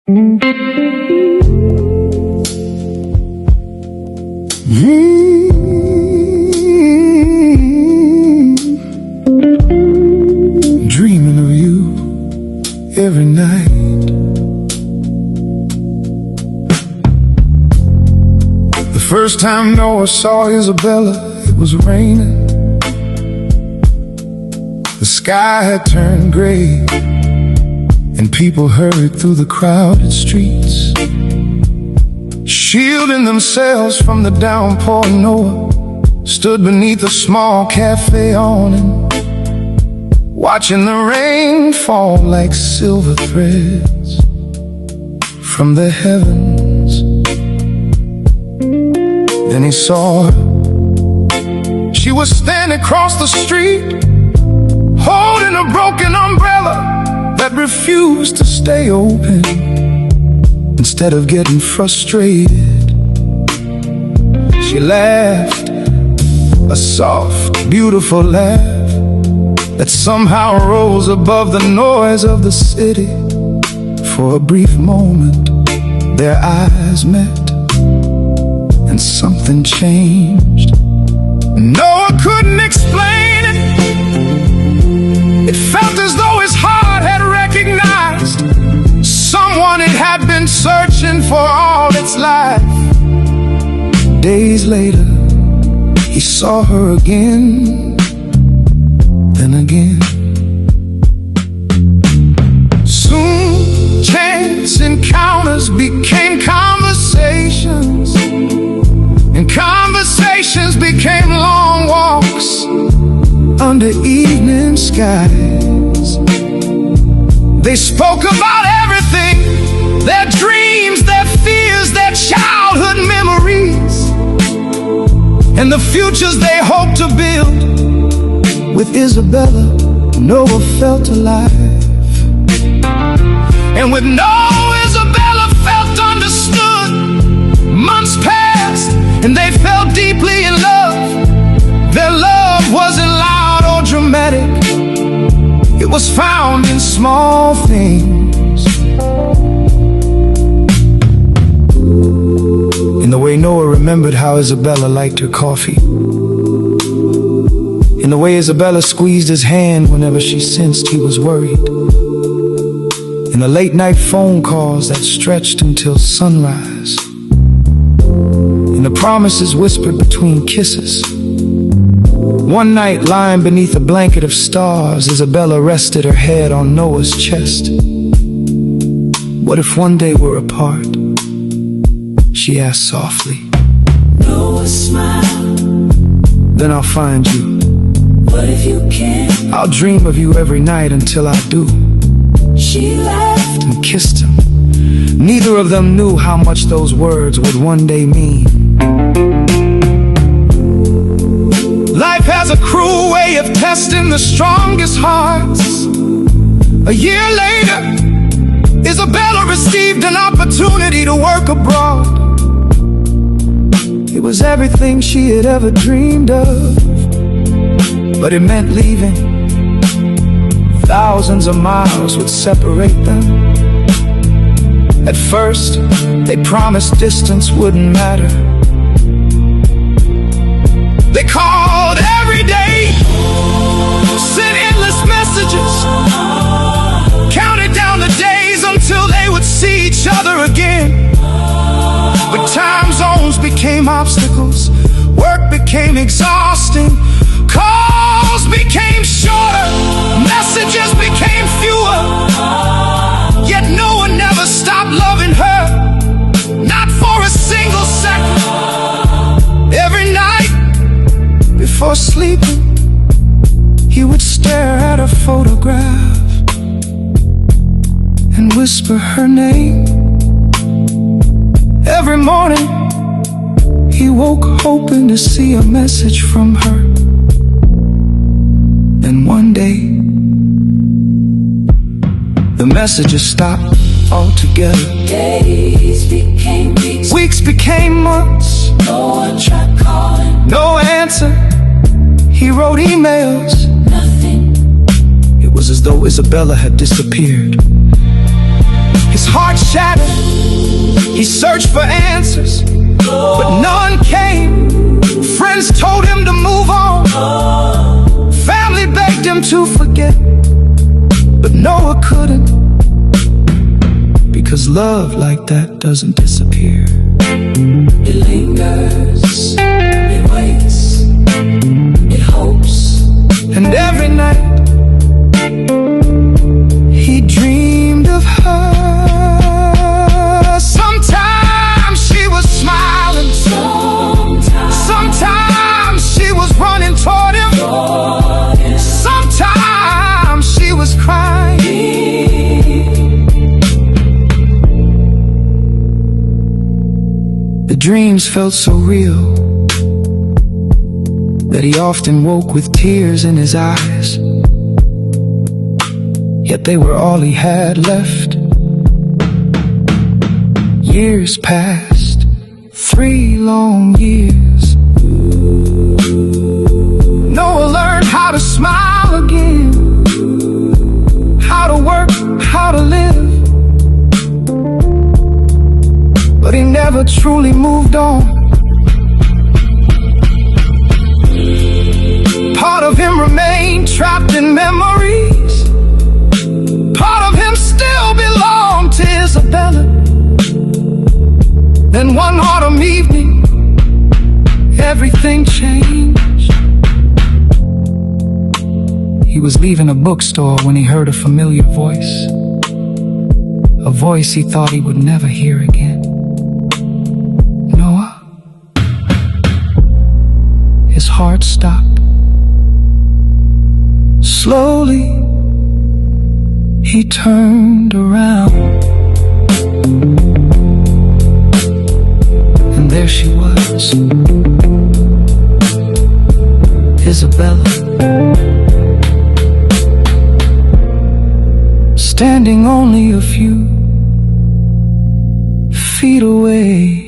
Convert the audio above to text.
Dreaming of you every night. The first time Noah saw Isabella, it was raining. The sky had turned gray, and people hurried through the crowded streets, shielding themselves from the downpour. Noah stood beneath a small cafe awning, watching the rain fall like silver threads from the heavens. Then he saw her. She was standing across the street, holding a broken umbrella that refused to stay open. Instead of getting frustrated, she laughed, a soft, beautiful laugh that somehow rose above the noise of the city. For a brief moment, their eyes met, and something changed. Noah couldn't explain it. It felt as though his heart had recognized someone it had been searching for all its life. Days later, he saw her again, then again. Soon, chance encounters became conversations, and conversations became long walks under evening skies. They spoke about everything, their dreams, their fears, their childhood memories, and the futures they hoped to build. With Isabella, Noah felt alive, and with Noah, Isabella felt understood. Months passed, and they fell deeply in love. Their love wasn't loud or dramatic. It was found in small things. In the way Noah remembered how Isabella liked her coffee, in the way Isabella squeezed his hand whenever she sensed he was worried, in the late night phone calls that stretched until sunrise, in the promises whispered between kisses. One night, lying beneath a blanket of stars, Isabella rested her head on Noah's chest. What if one day we're apart? She asked softly. Noah smiled. Then I'll find you. What if you can't? I'll dream of you every night until I do. She laughed and kissed him. Neither of them knew how much those words would one day mean. Life has a cruel way of testing the strongest hearts. A year later, Isabella received an opportunity to work abroad. It was everything she had ever dreamed of, but it meant leaving. Thousands of miles would separate them. At first, they promised distance wouldn't matter. They called every day, sent endless messages, counted down the days until they would see each other again. But time zones became obstacles, work became exhausting, calls became shorter, messages became fewer. Yet no one never stopped loving her, not for a single second. Every night before sleeping, he would stare at a photograph and whisper her name. Every morning, he woke hoping to see a message from her. And one day, the messages stopped altogether. Days became weeks became months. No one tried calling, no answer. He wrote emails. Nothing. It was as though Isabella had disappeared. His heart shattered. He searched for answers, but none came. Friends told him to move on. Family begged him to forget, but Noah couldn't, because love like that doesn't disappear. It lingers, it waits, it hopes. And every night he dreamed of her. Sometimes she was smiling, sometimes she was running toward him, sometimes she was crying. The dreams felt so real that he often woke with tears in his eyes. Yet they were all he had left. Years passed, 3 long years. Noah learned how to smile again, how to work, how to live. But he never truly moved on. Part of him remained trapped in memories. Part of him still belonged to Isabella. Then one autumn evening, everything changed. He was leaving a bookstore when he heard a familiar voice. A voice he thought he would never hear again. Noah. His heart stopped. Slowly, he turned around, and there she was, Isabella, standing only a few feet away.